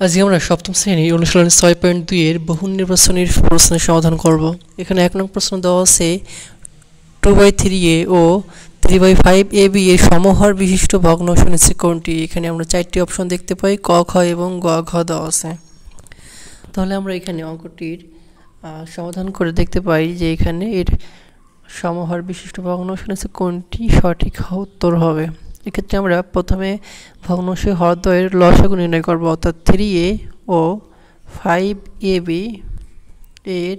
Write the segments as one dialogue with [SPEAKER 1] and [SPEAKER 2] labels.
[SPEAKER 1] আজকে আমরা সপ্তম শ্রেণীর অনুশীলন ৬.২ এর বহু নির্বাচনের প্রশ্নের সমাধান করব। এখানে ১ নং প্রশ্ন দেওয়া আছে 2/3a ও 3/5ab এর সমহর বিশিষ্ট ভগ্নাংশ নিচে কোনটি। এখানে আমরা 4টি অপশন দেখতে পাই, ক, খ এবং গ, ঘ দেওয়া আছে। তাহলে আমরা এখানে অঙ্কটির সমাধান করে দেখতে পাই যে এখানে এর সমহর বিশিষ্ট ভগ্নাংশ নিচে কোনটি সঠিক উত্তর হবে। এক্ষেত্রে আমরা প্রথমে ভগ্নাংশের হরদ্বয়ের লসাগু নির্ণয় করব, অর্থাৎ 3a ও 5ab এর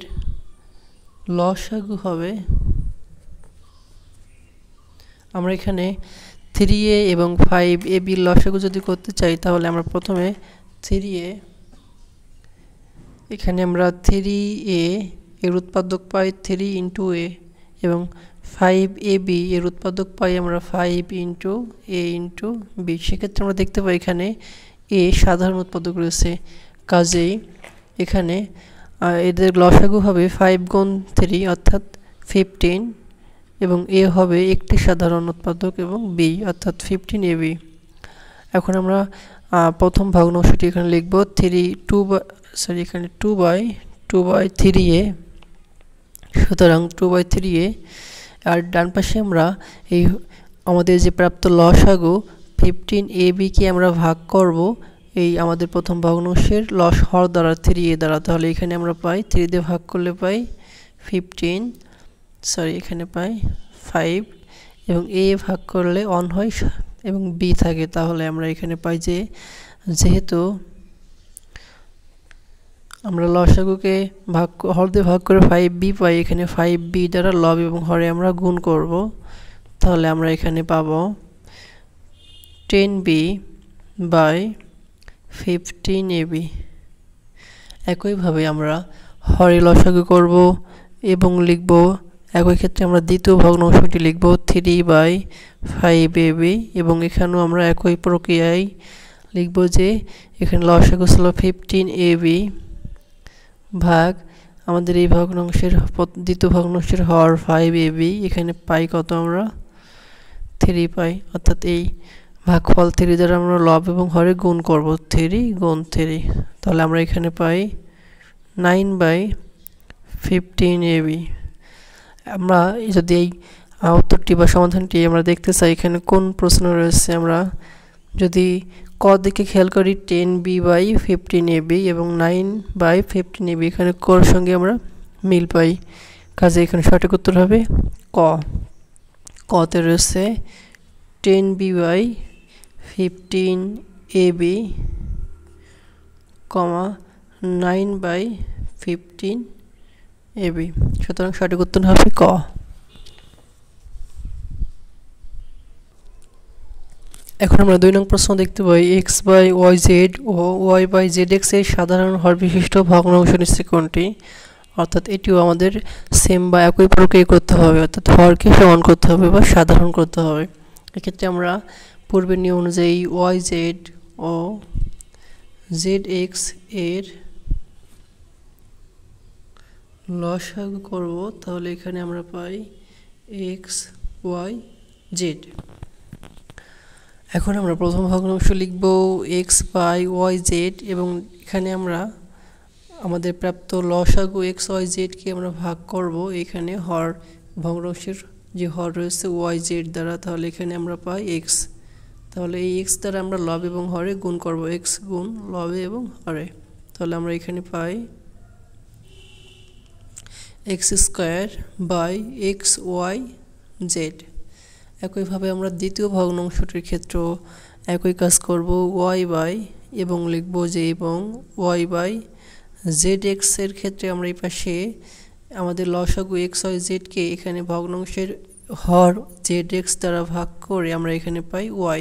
[SPEAKER 1] লসাগু হবে। আমরা এখানে 3a এবং 5ab এর লসাগু যদি করতে চাই তাহলে আমরা প্রথমে 3a, এখানে আমরা 3a এর উৎপাদক পাই 3 × a এবং 5ab এর উৎপাদক পাই আমরা 5 × a × b। সেক্ষেত্রে আমরা দেখতে পাই এখানে a সাধারণ উৎপাদক রয়েছে, কাজেই এখানে এদের লসাগু হবে 5 × 3 অর্থাৎ 15 এবং a হবে একটি সাধারণ উৎপাদক এবং b অর্থাৎ 15ab। এখন আমরা প্রথম ভগ্নাংশটি এখানে লিখব 2/3a, সুতরাং 2/3a। আর ডান পাশে আমরা এই আমাদের যে প্রাপ্ত লসাগু 15ab কে আমরা ভাগ করব এই আমাদের প্রথম ভগ্নাংশের হর দ্বারা 3a দ্বারা। তাহলে এখানে আমরা পাই 3 দিয়ে ভাগ করলে পাই 15, এখানে পাই 5 এবং a ভাগ করলে 1 হয় এবং b থাকে। তাহলে আমরা এখানে পাই যে যেহেতু আমরা লসাগুকে হর দিয়ে ভাগ করে 5b পাই, এখানে 5b দ্বারা লব এবং হরে আমরা গুণ করব। তাহলে আমরা এখানে পাব 10b/15ab। একইভাবে আমরা হরে লসাগু করব এবং লিখব, একই ক্ষেত্রে আমরা দ্বিতীয় ভগ্নাংশটি লিখব 3/5ab এবং এখানেও আমরা একই প্রক্রিয়ায় লিখব যে এখানে লসাগু ছিল 15ab ভাগ আমাদের এই ভগ্নাংশের দ্বিতীয় ভগ্নাংশের হর 5ab, এখানে পাই কত আমরা 3 পাই, অর্থাৎ এই ভাগফল 3 দ্বারা আমরা লব এবং হরে গুণ করব 3 × 3। তাহলে আমরা এখানে পাই 9/15ab। আমরা যদি এই উত্তরটি বা সমাধানটি আমরা দেখতে চাই এখানে কোন প্রশ্ন রয়েছে, আমরা যদি ক দিকে খেয়াল করি 10b/15ab এবং 9/15ab, এখানে কর সঙ্গে আমরা মিল পাই, কাজে এখানে সঠিক উত্তর হবে ক। কতে রয়েছে 10b/15ab, 9/15ab, সুতরাং সঠিক উত্তর হবে ক। এখন আমরা 2 নং প্রশ্ন দেখতে পাই x/yz ও y/zx এর সাধারণ হর বিশিষ্ট ভগ্নাংশ নিচে কোনটি। অর্থাৎ এটিও আমাদের সেম বা একই প্রক্রিয়া করতে হবে, অর্থাৎ হরকে সমান করতে হবে বা সাধারণ করতে হবে। এক্ষেত্রে আমরা পূর্বের নিয়ম অনুযায়ী yz ও zx এর লসাগু করব। তাহলে এখানে আমরা পাই x, y, z। এখন আমরা প্রথম ভগ্নাংশ লিখব x/yz এবং এখানে আমরা আমাদের প্রাপ্ত লসাগু x/yz কে আমরা ভাগ করব এখানে হর ভগ্নাংশের যে হর রয়েছে yz দ্বারা। তাহলে এখানে আমরা পাই x, তাহলে এই x দ্বারা আমরা লব এবং হরে গুণ করব, x গুণ লবে এবং হরে। তাহলে আমরা এখানে পাই x²/xyz। একইভাবে আমরা দ্বিতীয় ভগ্নাংশটির ক্ষেত্রেও একই কাজ করব, y/ এবং লিখব যে এবং y/zx এর ক্ষেত্রে আমরা এই পাশে আমাদের লসাগু xyz কে এখানে ভগ্নাংশের হর zx দ্বারা ভাগ করে আমরা এখানে পাই y।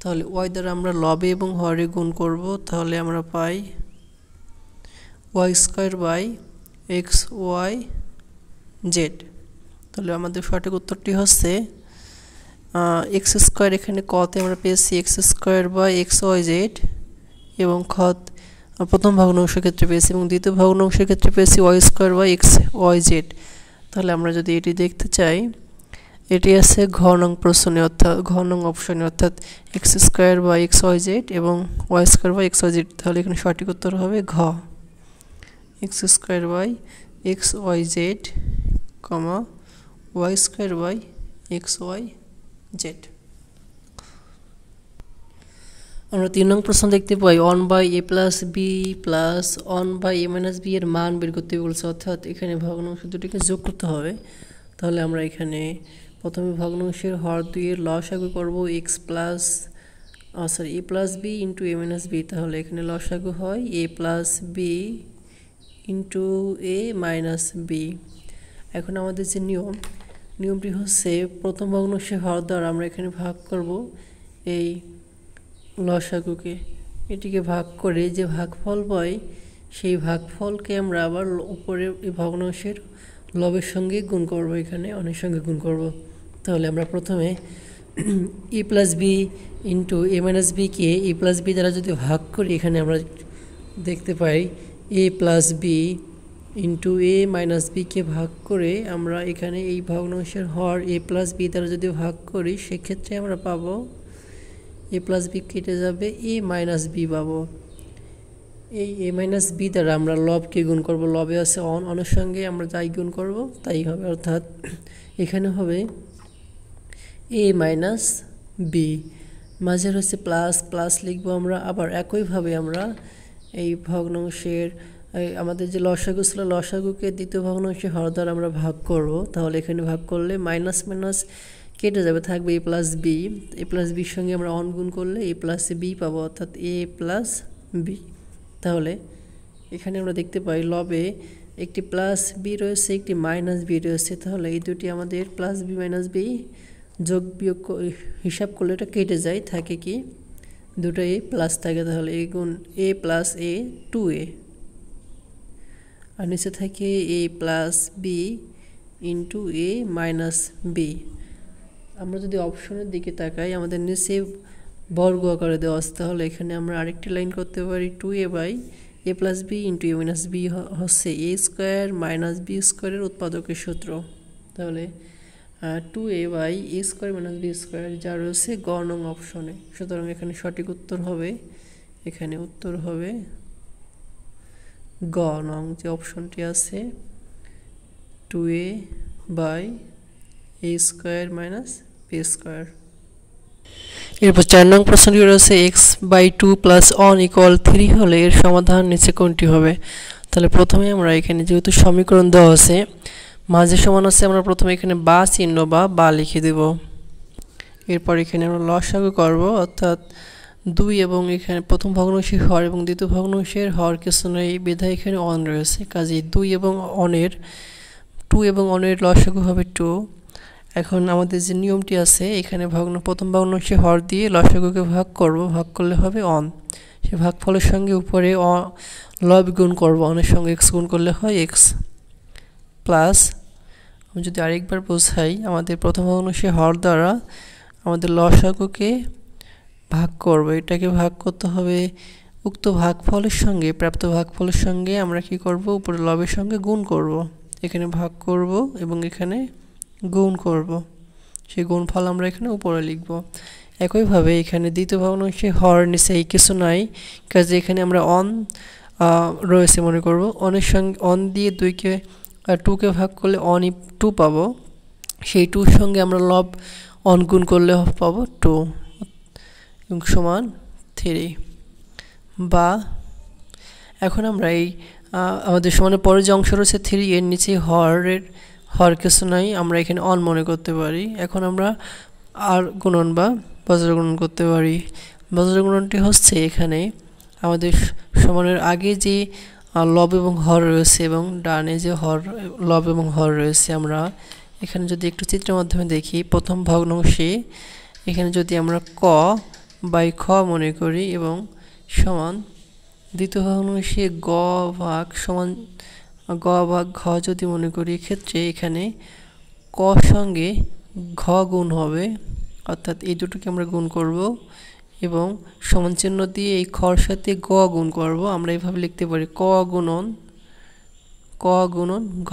[SPEAKER 1] তাহলে y দ্বারা আমরা লবে এবং হরে গুণ করব, তাহলে আমরা পাই y²/xyz। তাহলে আমাদের সঠিক উত্তরটি হচ্ছে x² এখানে কতে আমরা পেয়েছি x²/xyz এবং খ প্রথম ভগ্নাংশের ক্ষেত্রে পেয়েছি এবং দ্বিতীয় ভগ্নাংশের ক্ষেত্রে পেয়েছি y²/xyz। তাহলে আমরা যদি এটি দেখতে চাই এটি আছে ঘ নং প্রশ্নে অর্থাৎ ঘ নং অপশনে অর্থাৎ X square by X Y Z এবং Y square by X Y Z. তাহলে এখানে সঠিক উত্তর হবে ঘ, X square by X Y Z comma Y square by X Y Z. আমরা 3 নং প্রশ্ন দেখতে পাই 1/a plus B plus 1/a minus B এর মান বের করতে বলছে, অর্থাৎ এখানে ভগ্নাংশ দুটিকে যোগ করতে হবে। তাহলে আমরা এখানে প্রথমে ভগ্নাংশের হর 2 এর লসাগু করব x plus A plus B into A minus B. তাহলে এখানে লসাগু হয় এ plus B into A minus B. এখন আমাদের যে নিয়মটি হচ্ছে প্রথম ভগ্নাংশের হর দ্বারা আমরা এখানে ভাগ করব এই লসাগুকে, এটিকে ভাগ করে যে ভাগফল পাই সেই ভাগফলকে আমরা আবার উপরে এই ভগ্নাংশের লবের সঙ্গে গুণ করব, এখানে অনেক সঙ্গে গুণ করব। তাহলে আমরা প্রথমে এ plus B into A minus bike A plus B দ্বারা যদি ভাগ করি, এখানে আমরা দেখতে পাই এ plus B into A minus বিকে ভাগ করে আমরা এখানে এই ভগ্নাংশের হর এ প্লাস বি দ্বারা যদি ভাগ করি, সেক্ষেত্রে আমরা পাবো এ প্লাস বি কেটে যাবে এ মাইনাস বি পাবো। এই এ মাইনাস বি দ্বারা আমরা লবকে গুণ করব, লবে আছে অনের সঙ্গে আমরা যাই গুণ করব তাই হবে, অর্থাৎ এখানে হবে এ মাইনাস বি, মাঝের হচ্ছে প্লাস প্লাস লিখবো আমরা। আবার একইভাবে আমরা এই ভগ্নাংশের আমাদের যে লসাগু ছিল লসাগুকে দ্বিতীয় ভগ্নাংশের হর দ্বারা আমরা ভাগ করব। তাহলে এখানে ভাগ করলে মাইনাস মাইনাস কেটে যাবে, থাকবে এ প্লাস বি। এ প্লাস বির সঙ্গে আমরা অন গুণ করলে এ প্লাস বি পাবো, অর্থাৎ এ প্লাস বি। তাহলে এখানে আমরা দেখতে পাই লবে একটি প্লাস বি রয়েছে, একটি মাইনাস বি রয়েছে। তাহলে এই দুটি আমাদের প্লাস বি মাইনাস বি যোগ বিয়োগ হিসাব করলে এটা কেটে যায়, থাকে কি দুটো এ প্লাস থাকে। তাহলে এ গুণ এ প্লাস এ 2a, আর নিচে থাকে এ plus B into A minus B. আমরা যদি অপশনের দিকে তাকাই, আমাদের নিচে বর্গ আকারে দেওয়া আছে। তাহলে এখানে আমরা আরেকটি লাইন করতে পারি 2a by A plus B into A minus B হচ্ছে এ স্কোয়ার মাইনাস বি স্কোয়ারের উৎপাদকের সূত্র। তাহলে 2a by A square minus B square যা রয়েছে গ নং অপশনে। সুতরাং এখানে সঠিক উত্তর হবে, এখানে উত্তর হবে গ নং যে অপশনটি আছে 2a by A square minus B square. এরপর 4 নং প্রশ্নটি রয়েছে x/2 প্লাস 1 ইকুয়াল 3 হলে এর সমাধান নিচে কোনটি হবে। তাহলে প্রথমে আমরা এখানে যেহেতু সমীকরণ দেওয়া আছে মাঝে সমান আছে, আমরা প্রথমে এখানে বা চিহ্ন বা লিখে দেব। এরপর এখানে আমরা লসাগু করব, অর্থাৎ 2 এবং এখানে প্রথম ভগ্নাংশের হর এবং দ্বিতীয় ভগ্নাংশের হর কিছু নেই বিধায় এখানে অন রয়েছে, কাজেই 2 এবং অনের লসাগু হবে 2। এখন আমাদের যে নিয়মটি আছে এখানে প্রথম ভগ্নাংশে হর দিয়ে লসাগুকে ভাগ করব, ভাগ করলে হবে অন। সে ভাগফলের সঙ্গে উপরে লব গুণ করব, অনের সঙ্গে এক্স গুণ করলে হয় এক্স প্লাস। আমি যদি আরেকবার বোঝাই, আমাদের প্রথম ভগ্নাংশে হর দ্বারা আমাদের লসাগুকে ভাগ করব, এটাকে ভাগ করতে হবে উক্ত ভাগফলের সঙ্গে, প্রাপ্ত ভাগফলের সঙ্গে আমরা কি করব উপরে লবের সঙ্গে গুণ করব। এখানে ভাগ করব এবং এখানে গুণ করব, সেই গুণফল আমরা এখানে উপরে লিখব। একইভাবে এখানে দ্বিতীয় ভগ্নাংশে হর নিচে কিছু নাই, কাজে এখানে আমরা অন রয়েছে মনে করব, অনের সঙ্গে অন দিয়ে 2কে ভাগ করলে অন 2 পাবো, সেই 2-র সঙ্গে আমরা লব অন গুণ করলে পাবো 2 এবং সমান 3। বা এখন আমরা এই আমাদের সমানের পরে যে অংশ রয়েছে 3 এর নিচে হর কিছু নাই, আমরা এখানে অন মনে করতে পারি। এখন আমরা আর গুণন বা বজ্র গুণন করতে পারি। বজ্র গুণনটি হচ্ছে এখানে আমাদের সমানের আগে যে লব এবং হর রয়েছে এবং ডানে যে লব এবং হর রয়েছে, আমরা এখানে যদি একটু চিত্রের মাধ্যমে দেখি, প্রথম ভগ্নাংশে এখানে যদি আমরা ক বাই খ মনে করি এবং সমান দ্বিতীয় ভগ্নাংশে গ ভাগ সমান গ ভাগ ঘ যদি মনে করি, এক্ষেত্রে এখানে ক সঙ্গে ঘ গুণ হবে, অর্থাৎ এই দুটোকে আমরা গুণ করব এবং সমান চিহ্ন দিয়ে এই খর সাথে গ গুণ করব। আমরা এইভাবে লিখতে পারি ক গুণন ঘ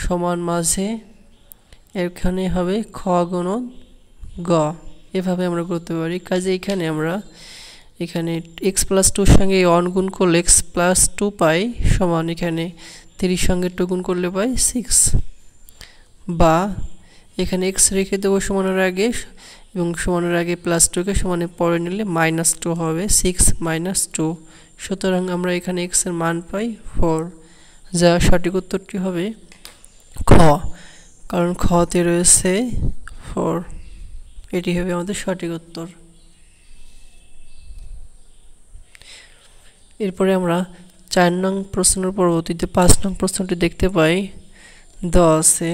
[SPEAKER 1] সমান মাঝে এখানে হবে খ গুণন গ, এভাবে আমরা করতে পারি। কাজে এখানে আমরা x + 2 সঙ্গে 1 গুণ করলে x + 2 পাই সমান এখানে 3 সঙ্গে 2 গুণ করলে পাই 6, বা এখানে x রেখে দেবো সমানের আগে এবং সমানের আগে +2 কে সমানে পরে নিলে -2 হবে, 6 - 2। সুতরাং আমরা এখানে x এর মান পাই 4, যা সঠিক উত্তরটি হবে খ, কারণ খ তে রয়েছে 4। এটি হবে আমাদের সঠিক উত্তর। এরপরে আমরা 4 নং প্রশ্নের পরবর্তীতে 5 নং প্রশ্নটি দেখতে পাই। দেওয়া আছে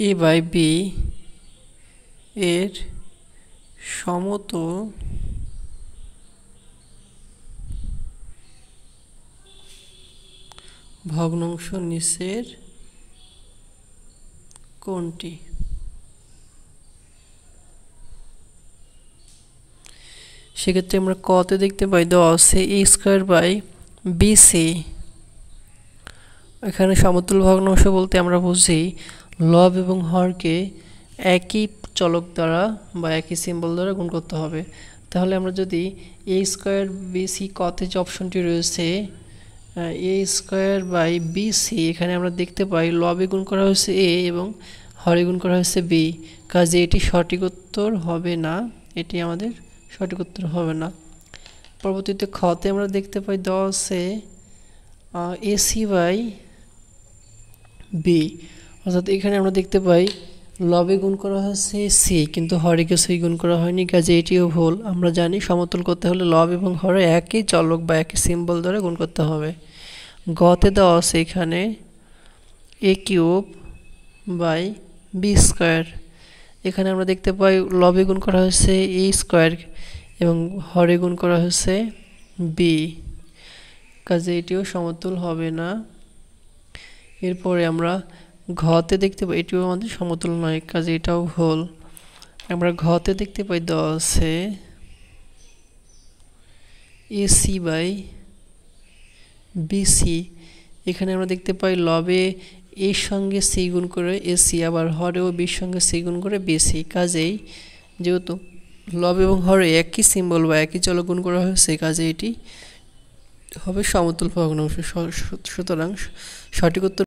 [SPEAKER 1] a/b এর সমতল ভগ্নাংশ নিচের কোনটি? সেক্ষেত্রে আমরা কতে দেখতে পাই দেওয়া আছে a²/bc। এখানে সমতুল ভগ্নাংশ বলতে আমরা বুঝি লব এবং হরকে একই চলক দ্বারা বা একই সিম্বল দ্বারা গুণ করতে হবে। তাহলে আমরা যদি a²/bc কতে যে অপশনটি রয়েছে a²/bc, এখানে আমরা দেখতে পাই লবে গুণ করা হয়েছে a এবং হরে গুণ করা হয়েছে b, কাজে এটি সঠিক উত্তর হবে না, এটি আমাদের সঠিক উত্তর হবে না। পরবর্তীতে খতে আমরা দেখতে পাই দেওয়া আছে ac/b, অর্থাৎ এখানে আমরা দেখতে পাই লবে গুণ করা হয়েছে c কিন্তু হরে কিছুই গুণ করা হয়নি, কাজে এটিও ভুল। আমরা জানি সমতুল করতে হলে লব এবং হরে একই চলক বা একই সিম্বল দ্বারা গুণ করতে হবে। গতে দেওয়া আছে এখানে a³/b², এখানে আমরা দেখতে পাই লবে গুণ করা হয়েছে a² এবং হরে গুণ করা হয়েছে b, কাজে এটিও সমতুল হবে না। এরপরে আমরা ঘতে দেখতে পাই এটিও আমাদের সমতুল নয়, কাজে এটাও ভুল। আমরা ঘতে দেখতে পাই দেওয়া আছে ac/bc, এখানে আমরা দেখতে পাই লবে এর সঙ্গে c গুণ করে ac, আবার হরেও b সঙ্গে c গুণ করে bc, কাজেই যেহেতু লব এবং হরে একই সিম্বল বা একই চলক গুণ করা হয়েছে, কাজে এটি হবে সমতুল ভগ্নাংশ। সুতরাং সঠিক উত্তর